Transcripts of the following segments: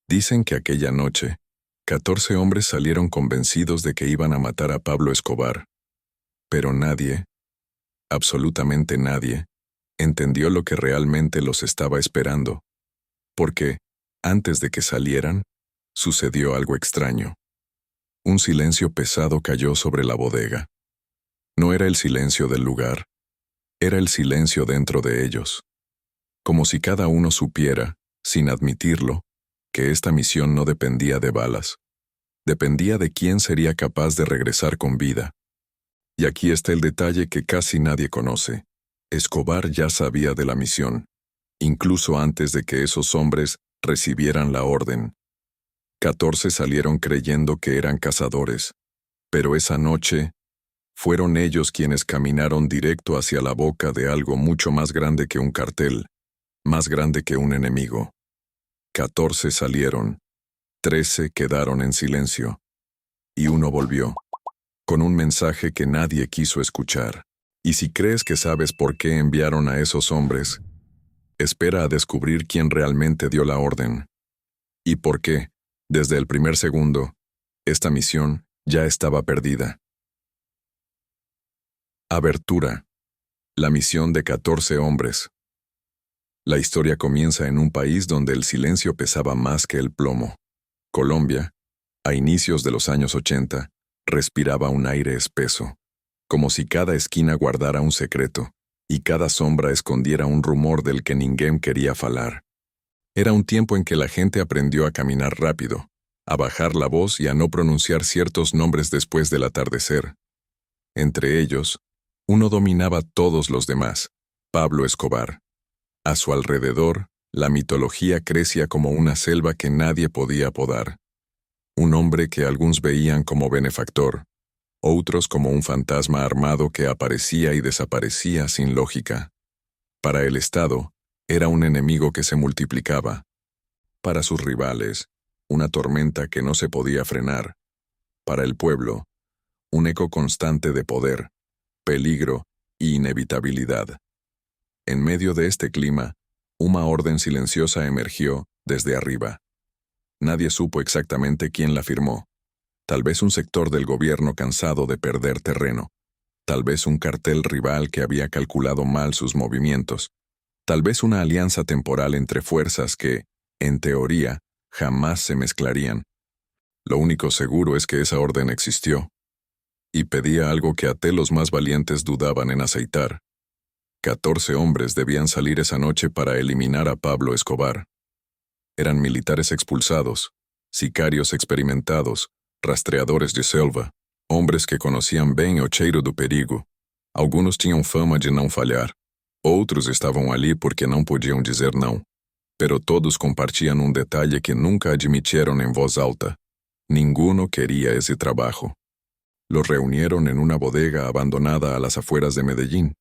Dicen que aquella noche, 14 hombres salieron convencidos de que iban a matar a Pablo Escobar. Pero nadie, absolutamente nadie, entendió lo que realmente los estaba esperando. Porque, antes de que salieran, sucedió algo extraño. Un silencio pesado cayó sobre la bodega. No era el silencio del lugar, era el silencio dentro de ellos. Como si cada uno supiera, sin admitirlo, que esta misión no dependía de balas. Dependía de quién sería capaz de regresar con vida. Y aquí está el detalle que casi nadie conoce. Escobar ya sabía de la misión, incluso antes de que esos hombres recibieran la orden. 14 salieron creyendo que eran cazadores, pero esa noche fueron ellos quienes caminaron directo hacia la boca de algo mucho más grande que un cartel, más grande que un enemigo. 14 salieron, 13 quedaron en silencio, y uno volvió, con un mensaje que nadie quiso escuchar. Y si crees que sabes por qué enviaron a esos hombres, espera a descubrir quién realmente dio la orden. Y por qué, desde el primer segundo, esta misión ya estaba perdida. Abertura. La misión de 14 hombres. La historia comienza en un país donde el silencio pesaba más que el plomo. Colombia, a inicios de los años 80, respiraba un aire espeso, como si cada esquina guardara un secreto, y cada sombra escondiera un rumor del que ninguém quería falar. Era un tiempo en que la gente aprendió a caminar rápido, a bajar la voz y a no pronunciar ciertos nombres después del atardecer. Entre ellos, uno dominaba todos los demás, Pablo Escobar. A su alrededor, la mitología crecía como una selva que nadie podía podar. Un hombre que algunos veían como benefactor, otros como un fantasma armado que aparecía y desaparecía sin lógica. Para el Estado, era un enemigo que se multiplicaba. Para sus rivales, una tormenta que no se podía frenar. Para el pueblo, un eco constante de poder, peligro y inevitabilidad. En medio de este clima, una orden silenciosa emergió desde arriba. Nadie supo exactamente quién la firmó. Tal vez un sector del gobierno cansado de perder terreno. Tal vez un cartel rival que había calculado mal sus movimientos. Tal vez una alianza temporal entre fuerzas que, en teoría, jamás se mezclarían. Lo único seguro es que esa orden existió. Y pedía algo que até los más valientes dudaban en aceitar. 14 hombres debían salir esa noche para eliminar a Pablo Escobar. Eran militares expulsados, sicarios experimentados, rastreadores de selva, hombres que conheciam bem o cheiro do perigo. Algunos tinham fama de não falhar. Outros estavam ali porque não podiam dizer não. Pero todos compartían un detalle que nunca admitieron en voz alta. Ninguno quería ese trabajo. Los reunieron en una bodega abandonada a las afueras de Medellín.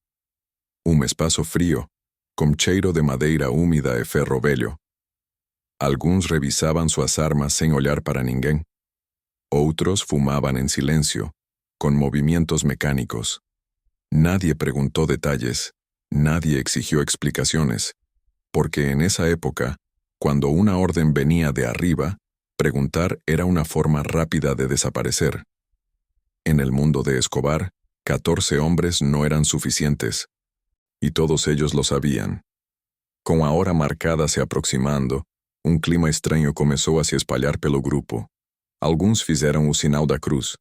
Un espaço frío, con cheiro de madeira húmida e ferro velho. Algunos revisaban sus armas sin olhar para ninguém. Otros fumaban en silencio, con movimientos mecánicos. Nadie preguntó detalles, nadie exigió explicaciones, porque en esa época, cuando una orden venía de arriba, preguntar era una forma rápida de desaparecer. En el mundo de Escobar, 14 hombres no eran suficientes, y todos ellos lo sabían. Con a hora marcada se aproximando, un clima extraño comenzó a se espalhar pelo grupo. Alguns fizeram o sinal da cruz,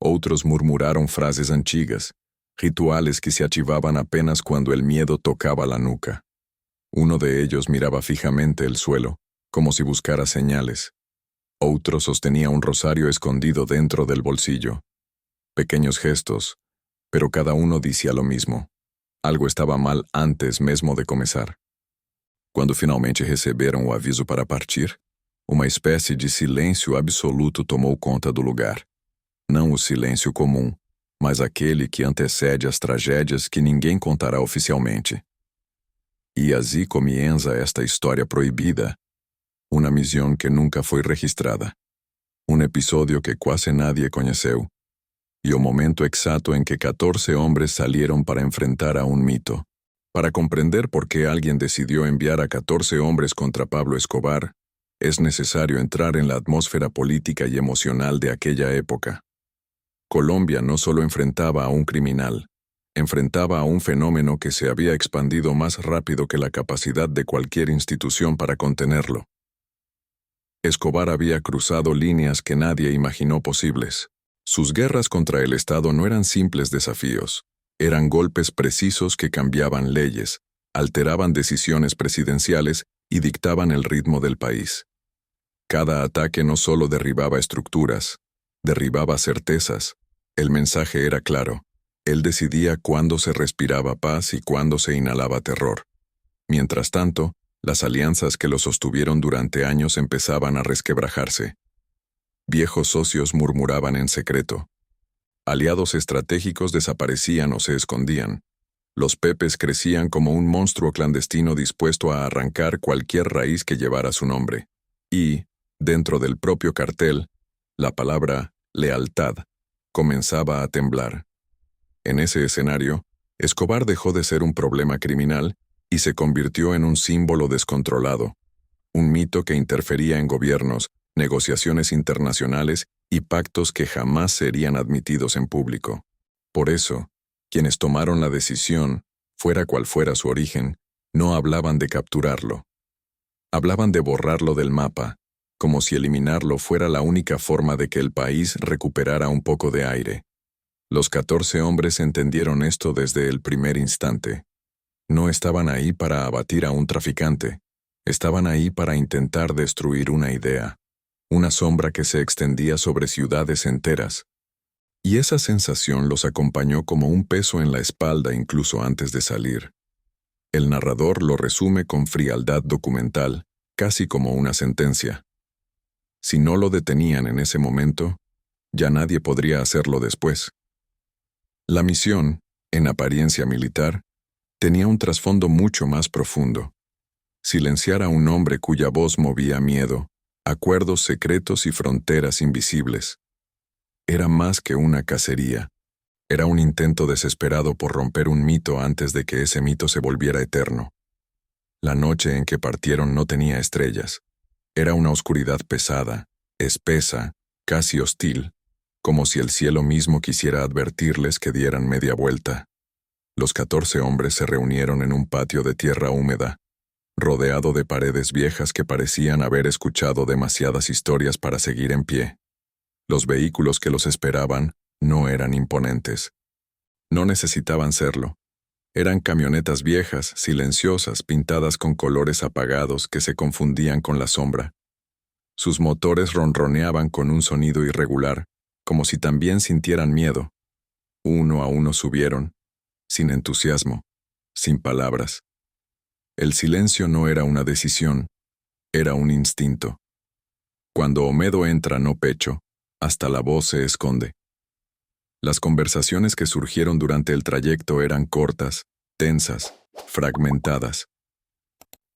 outros murmuraram frases antigas, rituales que se ativaban apenas cuando el miedo tocaba la nuca. Uno de ellos miraba fijamente el suelo, como si buscara señales. Otro sostenía un rosario escondido dentro del bolsillo. Pequeños gestos, pero cada uno decía lo mismo. Algo estava mal antes mesmo de começar. Quando finalmente receberam o aviso para partir, uma espécie de silêncio absoluto tomou conta do lugar. Não o silêncio comum, mas aquele que antecede as tragédias que ninguém contará oficialmente. E assim comienza esta história proibida, uma missão que nunca foi registrada, um episódio que quase nadie conheceu, e o momento exato em que 14 hombres salieron para enfrentar a un mito. Para comprender por qué alguien decidió enviar a 14 hombres contra Pablo Escobar, es necesario entrar en la atmósfera política y emocional de aquella época. Colombia no solo enfrentaba a un criminal, enfrentaba a un fenómeno que se había expandido más rápido que la capacidad de cualquier institución para contenerlo. Escobar había cruzado líneas que nadie imaginó posibles. Sus guerras contra el Estado no eran simples desafíos, eran golpes precisos que cambiaban leyes, alteraban decisiones presidenciales y dictaban el ritmo del país. Cada ataque no solo derribaba estructuras, derribaba certezas. El mensaje era claro. Él decidía cuándo se respiraba paz y cuándo se inhalaba terror. Mientras tanto, las alianzas que lo sostuvieron durante años empezaban a resquebrajarse. Viejos socios murmuraban en secreto. Aliados estratégicos desaparecían o se escondían. Los Pepes crecían como un monstruo clandestino dispuesto a arrancar cualquier raíz que llevara su nombre. Y, dentro del propio cartel, la palabra lealtad comenzaba a temblar. En ese escenario, Escobar dejó de ser un problema criminal y se convirtió en un símbolo descontrolado, un mito que interfería en gobiernos, negociaciones internacionales y pactos que jamás serían admitidos en público. Por eso, quienes tomaron la decisión, fuera cual fuera su origen, no hablaban de capturarlo. Hablaban de borrarlo del mapa, como si eliminarlo fuera la única forma de que el país recuperara un poco de aire. Los 14 hombres entendieron esto desde el primer instante. No estaban ahí para abatir a un traficante, estaban ahí para intentar destruir una idea, una sombra que se extendía sobre ciudades enteras. Y esa sensación los acompañó como un peso en la espalda incluso antes de salir. El narrador lo resume con frialdad documental, casi como una sentencia. Si no lo detenían en ese momento, ya nadie podría hacerlo después. La misión, en apariencia militar, tenía un trasfondo mucho más profundo. Silenciar a un hombre cuya voz movía miedo, acuerdos secretos y fronteras invisibles. Era más que una cacería. Era un intento desesperado por romper un mito antes de que ese mito se volviera eterno. La noche en que partieron no tenía estrellas. Era una oscuridad pesada, espesa, casi hostil, como si el cielo mismo quisiera advertirles que dieran media vuelta. Los 14 hombres se reunieron en un patio de tierra húmeda, rodeado de paredes viejas que parecían haber escuchado demasiadas historias para seguir en pie. Los vehículos que los esperaban no eran imponentes. No necesitaban serlo. Eran camionetas viejas, silenciosas, pintadas con colores apagados que se confundían con la sombra. Sus motores ronroneaban con un sonido irregular, como si también sintieran miedo. Uno a uno subieron, sin entusiasmo, sin palabras. El silencio no era una decisión, era un instinto. Cuando Olmedo entra no pecho, hasta la voz se esconde. Las conversaciones que surgieron durante el trayecto eran cortas, tensas, fragmentadas.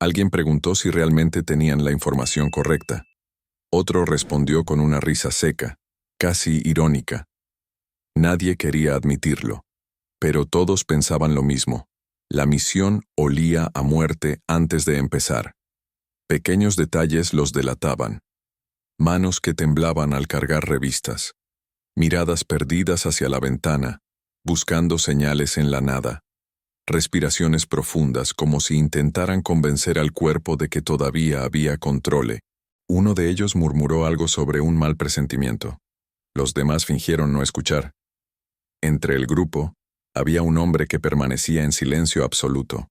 Alguien preguntó si realmente tenían la información correcta. Otro respondió con una risa seca, casi irónica. Nadie quería admitirlo, pero todos pensaban lo mismo. La misión olía a muerte antes de empezar. Pequeños detalles los delataban. Manos que temblaban al cargar revistas. Miradas perdidas hacia la ventana, buscando señales en la nada. Respiraciones profundas como si intentaran convencer al cuerpo de que todavía había control. Uno de ellos murmuró algo sobre un mal presentimiento. Los demás fingieron no escuchar. Entre el grupo, había un hombre que permanecía en silencio absoluto.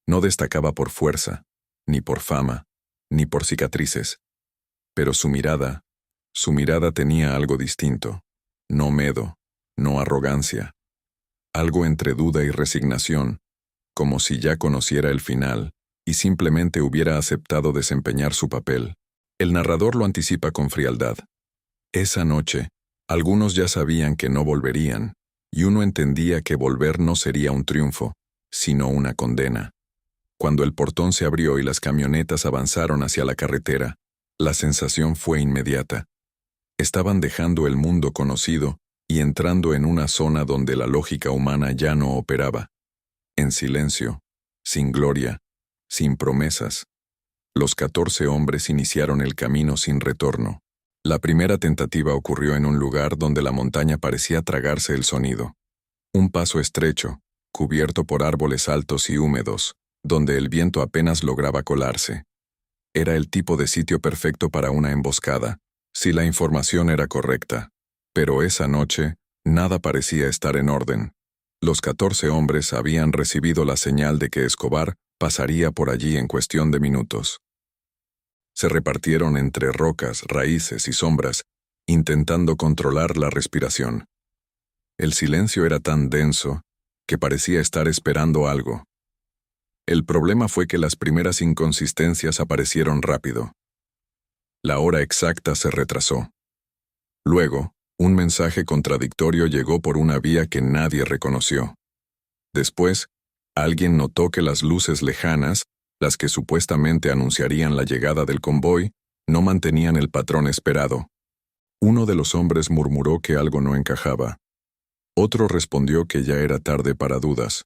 No destacaba por fuerza, ni por fama, ni por cicatrices. Pero su mirada tenía algo distinto. No miedo, no arrogancia. Algo entre duda y resignación, como si ya conociera el final y simplemente hubiera aceptado desempeñar su papel. El narrador lo anticipa con frialdad. Esa noche, algunos ya sabían que no volverían, y uno entendía que volver no sería un triunfo, sino una condena. Cuando el portón se abrió y las camionetas avanzaron hacia la carretera, la sensación fue inmediata. Estaban dejando el mundo conocido y entrando en una zona donde la lógica humana ya no operaba. En silencio, sin gloria, sin promesas, Los 14 hombres iniciaron el camino sin retorno. La primera tentativa ocurrió en un lugar donde la montaña parecía tragarse el sonido. Un paso estrecho, cubierto por árboles altos y húmedos, donde el viento apenas lograba colarse. Era el tipo de sitio perfecto para una emboscada, si la información era correcta. Pero esa noche, nada parecía estar en orden. Los 14 hombres habían recibido la señal de que Escobar pasaría por allí en cuestión de minutos. Se repartieron entre rocas, raíces y sombras, intentando controlar la respiración. El silencio era tan denso que parecía estar esperando algo. El problema fue que las primeras inconsistencias aparecieron rápido. La hora exacta se retrasó. Luego, un mensaje contradictorio llegó por una vía que nadie reconoció. Después, alguien notó que las luces lejanas, las que supuestamente anunciarían la llegada del convoy, no mantenían el patrón esperado. Uno de los hombres murmuró que algo no encajaba. Otro respondió que ya era tarde para dudas.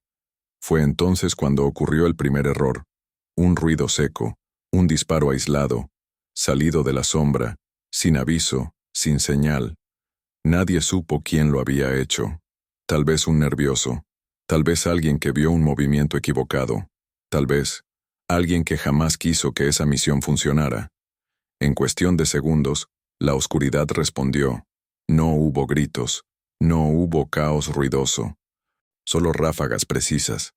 Fue entonces cuando ocurrió el primer error. Un ruido seco, un disparo aislado, salido de la sombra, sin aviso, sin señal. Nadie supo quién lo había hecho. Tal vez un nervioso, tal vez alguien que vio un movimiento equivocado, tal vez alguien que jamás quiso que esa misión funcionara. En cuestión de segundos, la oscuridad respondió. No hubo gritos, no hubo caos ruidoso. Solo ráfagas precisas,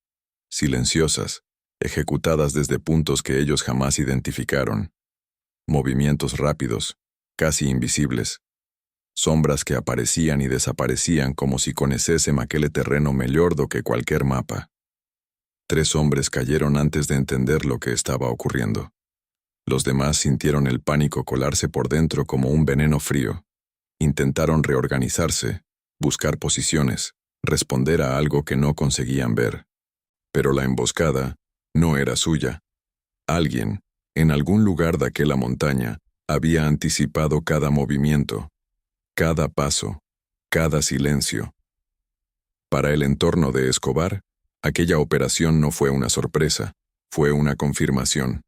silenciosas, ejecutadas desde puntos que ellos jamás identificaron. Movimientos rápidos, casi invisibles. Sombras que aparecían y desaparecían como si conociesen aquel terreno mejor do que cualquier mapa. 3 hombres cayeron antes de entender lo que estaba ocurriendo. Los demás sintieron el pánico colarse por dentro como un veneno frío. Intentaron reorganizarse, buscar posiciones, responder a algo que no conseguían ver. Pero la emboscada no era suya. Alguien, en algún lugar de aquella montaña, había anticipado cada movimiento, cada paso, cada silencio. Para el entorno de Escobar, aquella operación no fue una sorpresa, fue una confirmación.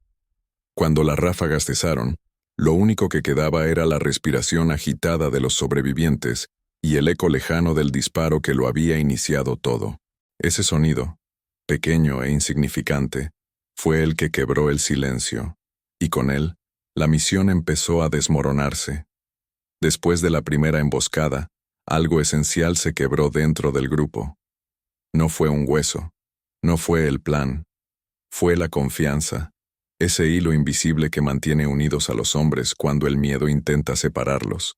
Cuando las ráfagas cesaron, lo único que quedaba era la respiración agitada de los sobrevivientes y el eco lejano del disparo que lo había iniciado todo. Ese sonido, pequeño e insignificante, fue el que quebró el silencio, y con él, la misión empezó a desmoronarse. Después de la primera emboscada, algo esencial se quebró dentro del grupo. No fue un hueso, no fue el plan, fue la confianza, ese hilo invisible que mantiene unidos a los hombres cuando el miedo intenta separarlos.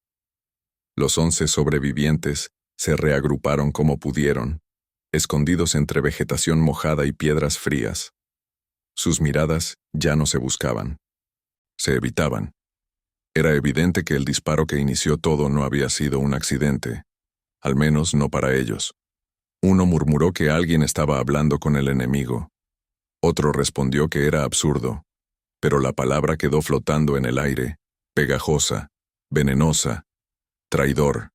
Los 11 sobrevivientes se reagruparon como pudieron, escondidos entre vegetación mojada y piedras frías. Sus miradas ya no se buscaban, se evitaban. Era evidente que el disparo que inició todo no había sido un accidente, al menos no para ellos. Uno murmuró que alguien estaba hablando con el enemigo. Otro respondió que era absurdo, pero la palabra quedó flotando en el aire, pegajosa, venenosa, traidor.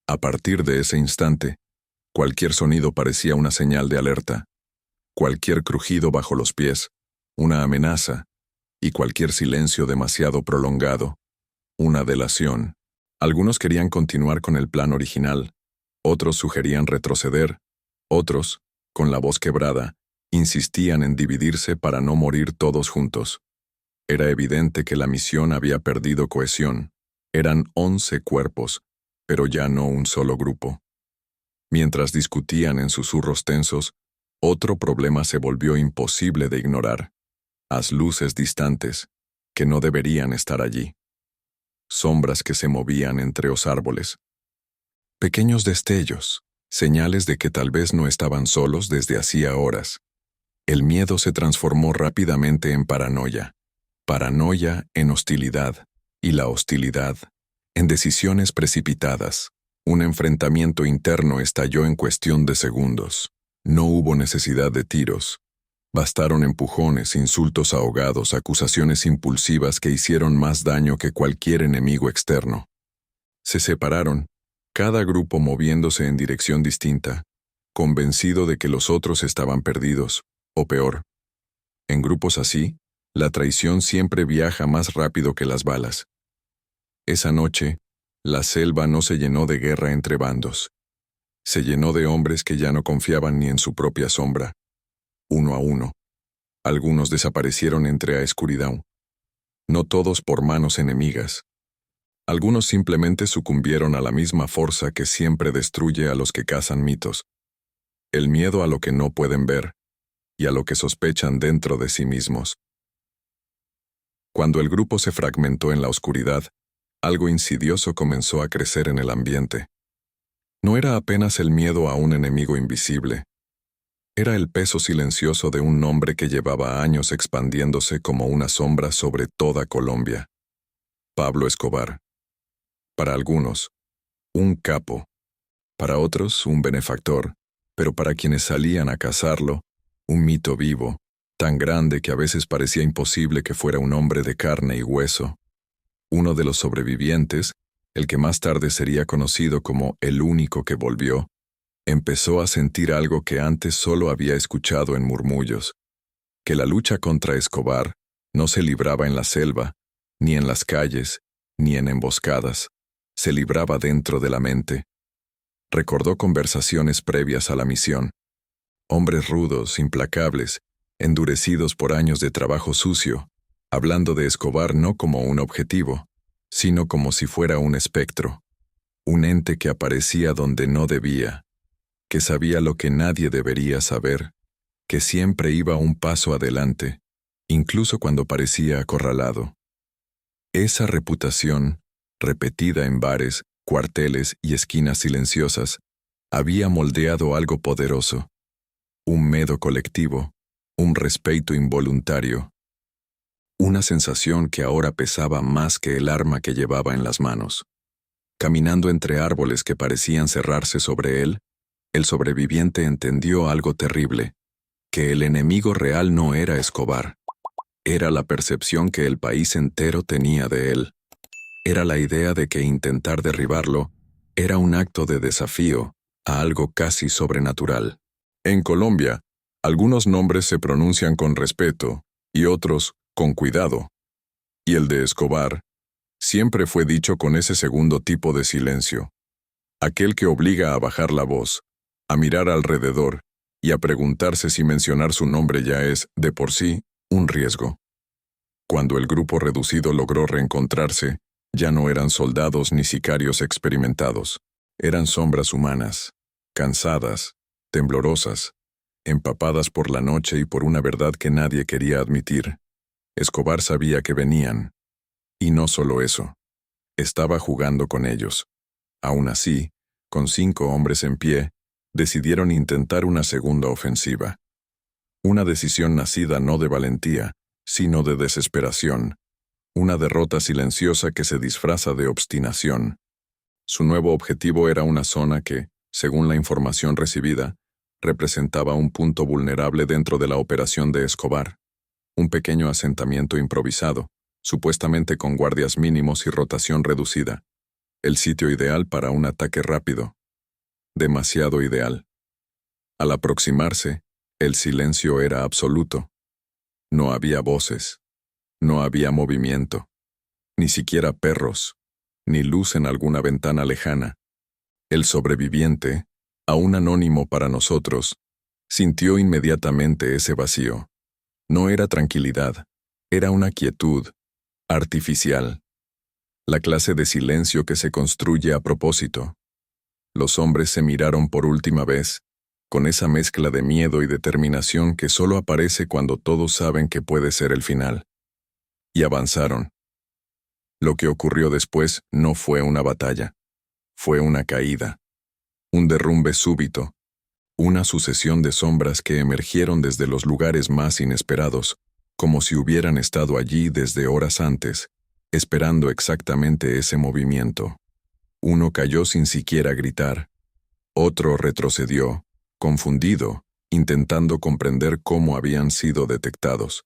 A partir de ese instante, cualquier sonido parecía una señal de alerta, cualquier crujido bajo los pies, una amenaza, y cualquier silencio demasiado prolongado, una delación. Algunos querían continuar con el plan original, otros sugerían retroceder, otros, con la voz quebrada, insistían en dividirse para no morir todos juntos. Era evidente que la misión había perdido cohesión. Eran 11 cuerpos, pero ya no un solo grupo. Mientras discutían en susurros tensos, otro problema se volvió imposible de ignorar. Haz luces distantes, que no deberían estar allí. Sombras que se movían entre los árboles. Pequeños destellos, señales de que tal vez no estaban solos desde hacía horas. El miedo se transformó rápidamente en paranoia en hostilidad, y la hostilidad, en decisiones precipitadas. Un enfrentamiento interno estalló en cuestión de segundos. No hubo necesidad de tiros. Bastaron empujones, insultos ahogados, acusaciones impulsivas que hicieron más daño que cualquier enemigo externo. Se separaron, cada grupo moviéndose en dirección distinta, convencido de que los otros estaban perdidos, o peor. En grupos así, La traición siempre viaja más rápido que las balas. Esa noche, la selva no se llenó de guerra entre bandos. Se llenó de hombres que ya no confiaban ni en su propia sombra. Uno a uno. Algunos desaparecieron entre la oscuridad. No todos por manos enemigas. Algunos simplemente sucumbieron a la misma fuerza que siempre destruye a los que cazan mitos. El miedo a lo que no pueden ver y a lo que sospechan dentro de sí mismos. Cuando el grupo se fragmentó en la oscuridad, algo insidioso comenzó a crecer en el ambiente. No era apenas el miedo a un enemigo invisible. Era el peso silencioso de un nombre que llevaba años expandiéndose como una sombra sobre toda Colombia. Pablo Escobar. Para algunos, un capo. Para otros, un benefactor. Pero para quienes salían a cazarlo, un mito vivo, tan grande que a veces parecía imposible que fuera un hombre de carne y hueso. Uno de los sobrevivientes, el que más tarde sería conocido como el único que volvió, empezó a sentir algo que antes solo había escuchado en murmullos, que la lucha contra Escobar no se libraba en la selva, ni en las calles, ni en emboscadas, se libraba dentro de la mente. Recordó conversaciones previas a la misión. Hombres rudos, implacables, endurecidos por años de trabajo sucio, hablando de Escobar no como un objetivo, sino como si fuera un espectro, un ente que aparecía donde no debía, que sabía lo que nadie debería saber, que siempre iba un paso adelante, incluso cuando parecía acorralado. Esa reputación, repetida en bares, cuarteles y esquinas silenciosas, había moldeado algo poderoso, un miedo colectivo, un respeto involuntario, una sensación que ahora pesaba más que el arma que llevaba en las manos. Caminando entre árboles que parecían cerrarse sobre él, el sobreviviente entendió algo terrible, que el enemigo real no era Escobar. Era la percepción que el país entero tenía de él. Era la idea de que intentar derribarlo era un acto de desafío a algo casi sobrenatural. En Colombia, algunos nombres se pronuncian con respeto y otros con cuidado. Y el de Escobar siempre fue dicho con ese segundo tipo de silencio. Aquel que obliga a bajar la voz, a mirar alrededor y a preguntarse si mencionar su nombre ya es, de por sí, un riesgo. Cuando el grupo reducido logró reencontrarse, ya no eran soldados ni sicarios experimentados. Eran sombras humanas, cansadas, temblorosas, empapadas por la noche y por una verdad que nadie quería admitir. Escobar sabía que venían. Y no solo eso. Estaba jugando con ellos. Aún así, con 5 hombres en pie, decidieron intentar una segunda ofensiva. Una decisión nacida no de valentía, sino de desesperación. Una derrota silenciosa que se disfraza de obstinación. Su nuevo objetivo era una zona que, según la información recibida, representaba un punto vulnerable dentro de la operación de Escobar. Un pequeño asentamiento improvisado, supuestamente con guardias mínimos y rotación reducida. El sitio ideal para un ataque rápido. Demasiado ideal. Al aproximarse, el silencio era absoluto. No había voces. No había movimiento. Ni siquiera perros. Ni luz en alguna ventana lejana. El sobreviviente, aún anónimo para nosotros, sintió inmediatamente ese vacío. No era tranquilidad, era una quietud, artificial. La clase de silencio que se construye a propósito. Los hombres se miraron por última vez, con esa mezcla de miedo y determinación que solo aparece cuando todos saben que puede ser el final. Y avanzaron. Lo que ocurrió después no fue una batalla. Fue una caída. Un derrumbe súbito. Una sucesión de sombras que emergieron desde los lugares más inesperados, como si hubieran estado allí desde horas antes, esperando exactamente ese movimiento. Uno cayó sin siquiera gritar. Otro retrocedió, confundido, intentando comprender cómo habían sido detectados.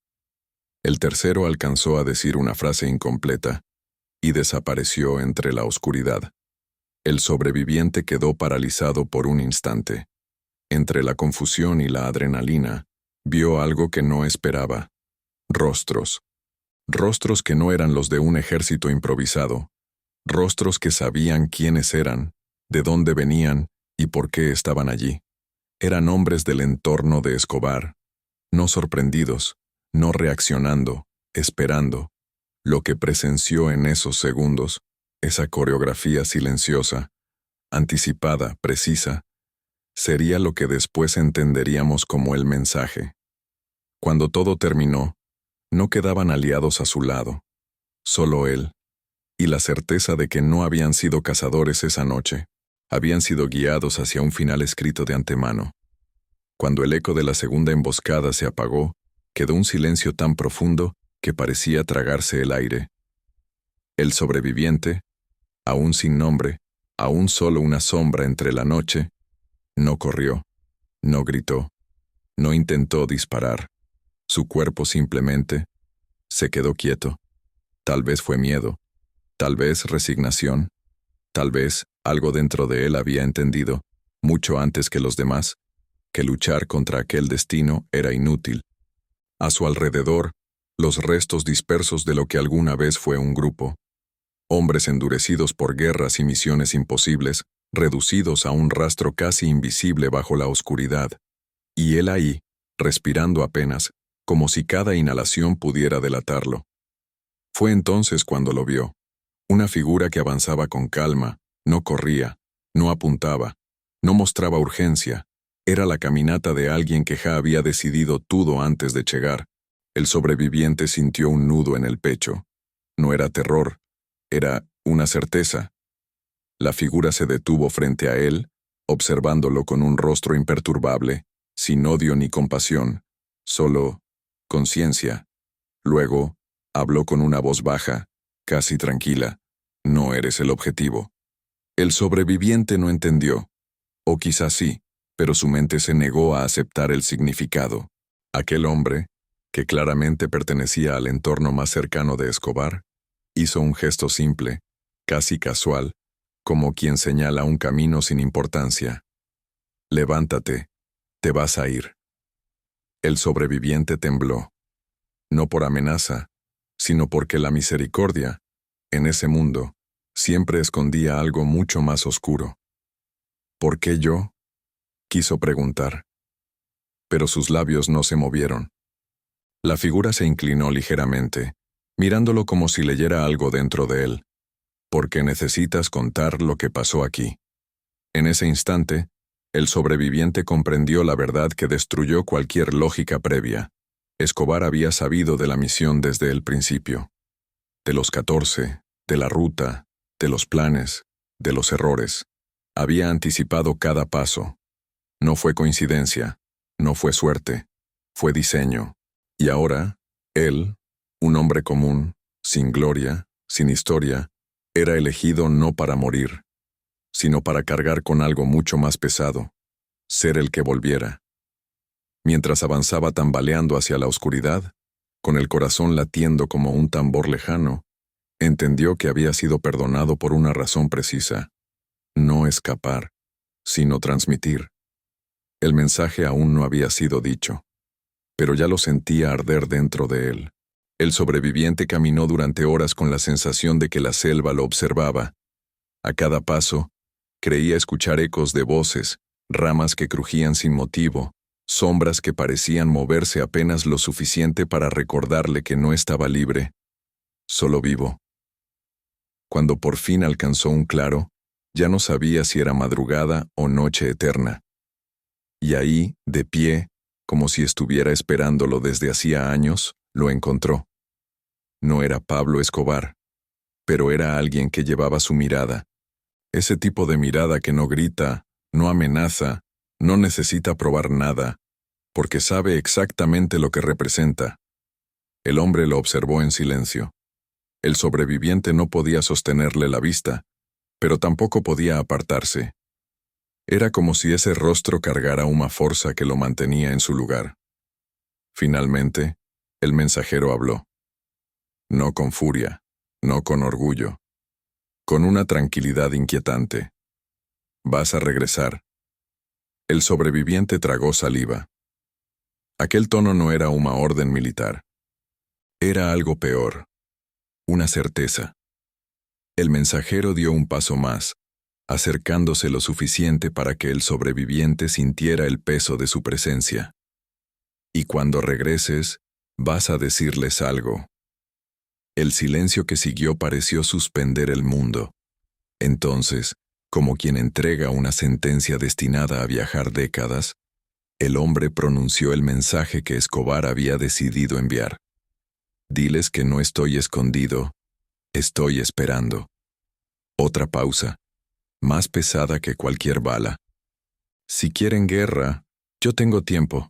El tercero alcanzó a decir una frase incompleta y desapareció entre la oscuridad. El sobreviviente quedó paralizado por un instante. Entre la confusión y la adrenalina, vio algo que no esperaba. Rostros. Rostros que no eran los de un ejército improvisado. Rostros que sabían quiénes eran, de dónde venían y por qué estaban allí. Eran hombres del entorno de Escobar, no sorprendidos, no reaccionando, esperando. Lo que presenció en esos segundos, esa coreografía silenciosa, anticipada, precisa, sería lo que después entenderíamos como el mensaje. Cuando todo terminó, no quedaban aliados a su lado, solo él, y la certeza de que no habían sido cazadores esa noche, habían sido guiados hacia un final escrito de antemano. Cuando el eco de la segunda emboscada se apagó, quedó un silencio tan profundo que parecía tragarse el aire. El sobreviviente, aún sin nombre, aún solo una sombra entre la noche, no corrió, no gritó, no intentó disparar. Su cuerpo simplemente se quedó quieto. Tal vez fue miedo, tal vez resignación, tal vez algo dentro de él había entendido, mucho antes que los demás, que luchar contra aquel destino era inútil. A su alrededor, los restos dispersos de lo que alguna vez fue un grupo. Hombres endurecidos por guerras y misiones imposibles, reducidos a un rastro casi invisible bajo la oscuridad. Y él ahí, respirando apenas, como si cada inhalación pudiera delatarlo. Fue entonces cuando lo vio. Una figura que avanzaba con calma, no corría, no apuntaba, no mostraba urgencia. Era la caminata de alguien que ya había decidido todo antes de llegar. El sobreviviente sintió un nudo en el pecho. No era terror, era una certeza. La figura se detuvo frente a él, observándolo con un rostro imperturbable, sin odio ni compasión, solo conciencia. Luego, habló con una voz baja, casi tranquila. No eres el objetivo. El sobreviviente no entendió, o quizás sí, pero su mente se negó a aceptar el significado. Aquel hombre, que claramente pertenecía al entorno más cercano de Escobar, hizo un gesto simple, casi casual, como quien señala un camino sin importancia. Levántate, te vas a ir. El sobreviviente tembló, no por amenaza, sino porque la misericordia, en ese mundo, siempre escondía algo mucho más oscuro. ¿Por qué yo? Quiso preguntar. Pero sus labios no se movieron. La figura se inclinó ligeramente, mirándolo como si leyera algo dentro de él. Porque necesitas contar lo que pasó aquí. En ese instante, el sobreviviente comprendió la verdad que destruyó cualquier lógica previa. Escobar había sabido de la misión desde el principio. De los 14, de la ruta, de los planes, de los errores. Había anticipado cada paso. No fue coincidencia, no fue suerte, fue diseño. Y ahora, él, un hombre común, sin gloria, sin historia, era elegido no para morir, sino para cargar con algo mucho más pesado, ser el que volviera. Mientras avanzaba tambaleando hacia la oscuridad, con el corazón latiendo como un tambor lejano, entendió que había sido perdonado por una razón precisa: no escapar, sino transmitir. El mensaje aún no había sido dicho, pero ya lo sentía arder dentro de él. El sobreviviente caminó durante horas con la sensación de que la selva lo observaba. A cada paso, creía escuchar ecos de voces, ramas que crujían sin motivo, sombras que parecían moverse apenas lo suficiente para recordarle que no estaba libre, solo vivo. Cuando por fin alcanzó un claro, ya no sabía si era madrugada o noche eterna. Y ahí, de pie, como si estuviera esperándolo desde hacía años, lo encontró. No era Pablo Escobar, pero era alguien que llevaba su mirada. Ese tipo de mirada que no grita, no amenaza, no necesita probar nada, porque sabe exactamente lo que representa. El hombre lo observó en silencio. El sobreviviente no podía sostenerle la vista, pero tampoco podía apartarse. Era como si ese rostro cargara una fuerza que lo mantenía en su lugar. Finalmente, el mensajero habló. No con furia, no con orgullo, con una tranquilidad inquietante. Vas a regresar. El sobreviviente tragó saliva. Aquel tono no era una orden militar. Era algo peor. Una certeza. El mensajero dio un paso más, acercándose lo suficiente para que el sobreviviente sintiera el peso de su presencia. Y cuando regreses, vas a decirles algo. El silencio que siguió pareció suspender el mundo. Entonces, como quien entrega una sentencia destinada a viajar décadas, el hombre pronunció el mensaje que Escobar había decidido enviar. Diles que no estoy escondido, estoy esperando. Otra pausa, más pesada que cualquier bala. Si quieren guerra, yo tengo tiempo.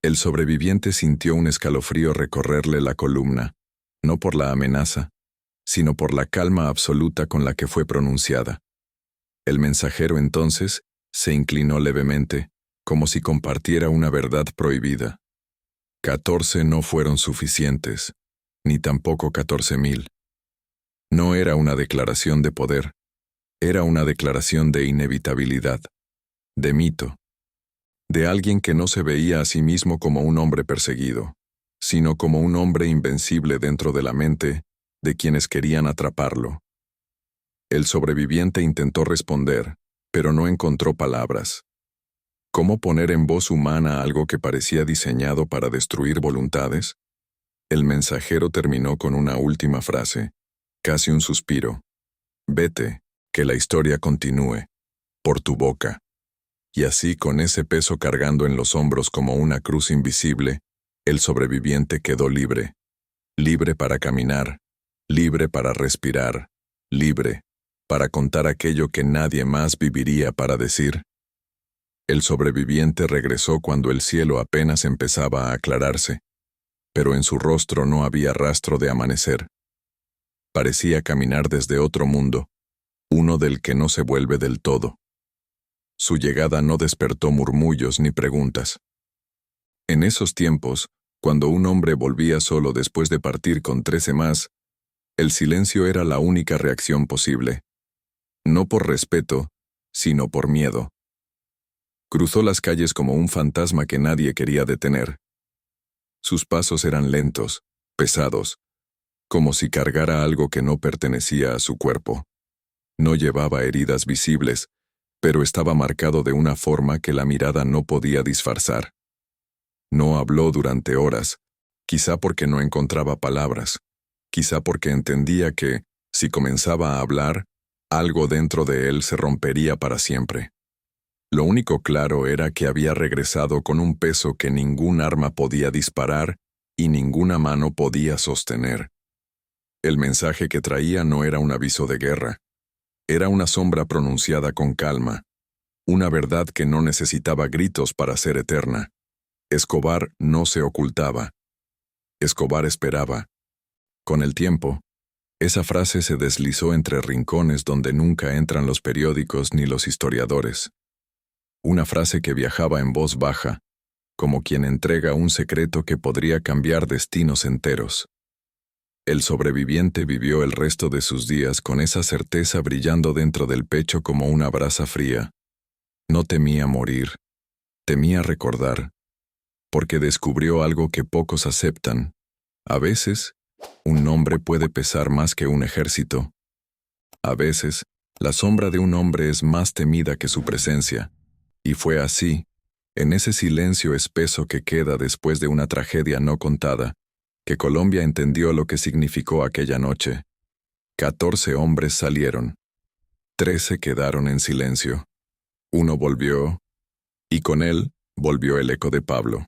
El sobreviviente sintió un escalofrío recorrerle la columna, no por la amenaza, sino por la calma absoluta con la que fue pronunciada. El mensajero entonces se inclinó levemente, como si compartiera una verdad prohibida. 14 no fueron suficientes, ni tampoco 14,000. No era una declaración de poder, era una declaración de inevitabilidad, de mito, de alguien que no se veía a sí mismo como un hombre perseguido, sino como un hombre invencible dentro de la mente de quienes querían atraparlo. El sobreviviente intentó responder, pero no encontró palabras. ¿Cómo poner en voz humana algo que parecía diseñado para destruir voluntades? El mensajero terminó con una última frase, casi un suspiro. Vete, que la historia continúe, por tu boca. Y así, con ese peso cargando en los hombros como una cruz invisible, el sobreviviente quedó libre. Libre para caminar, libre para respirar, libre para contar aquello que nadie más viviría para decir. El sobreviviente regresó cuando el cielo apenas empezaba a aclararse, pero en su rostro no había rastro de amanecer. Parecía caminar desde otro mundo, uno del que no se vuelve del todo. Su llegada no despertó murmullos ni preguntas. En esos tiempos, cuando un hombre volvía solo después de partir con 13 más, el silencio era la única reacción posible. No por respeto, sino por miedo. Cruzó las calles como un fantasma que nadie quería detener. Sus pasos eran lentos, pesados, como si cargara algo que no pertenecía a su cuerpo. No llevaba heridas visibles, pero estaba marcado de una forma que la mirada no podía disfrazar. No habló durante horas, quizá porque no encontraba palabras, quizá porque entendía que, si comenzaba a hablar, algo dentro de él se rompería para siempre. Lo único claro era que había regresado con un peso que ningún arma podía disparar y ninguna mano podía sostener. El mensaje que traía no era un aviso de guerra. Era una sombra pronunciada con calma, una verdad que no necesitaba gritos para ser eterna. Escobar no se ocultaba. Escobar esperaba. Con el tiempo, esa frase se deslizó entre rincones donde nunca entran los periódicos ni los historiadores. Una frase que viajaba en voz baja, como quien entrega un secreto que podría cambiar destinos enteros. El sobreviviente vivió el resto de sus días con esa certeza brillando dentro del pecho como una brasa fría. No temía morir, temía recordar, porque descubrió algo que pocos aceptan. A veces, un nombre puede pesar más que un ejército. A veces, la sombra de un hombre es más temida que su presencia. Y fue así, en ese silencio espeso que queda después de una tragedia no contada, que Colombia entendió lo que significó aquella noche. 14 hombres salieron. 13 quedaron en silencio. Uno volvió, y con él volvió el eco de Pablo.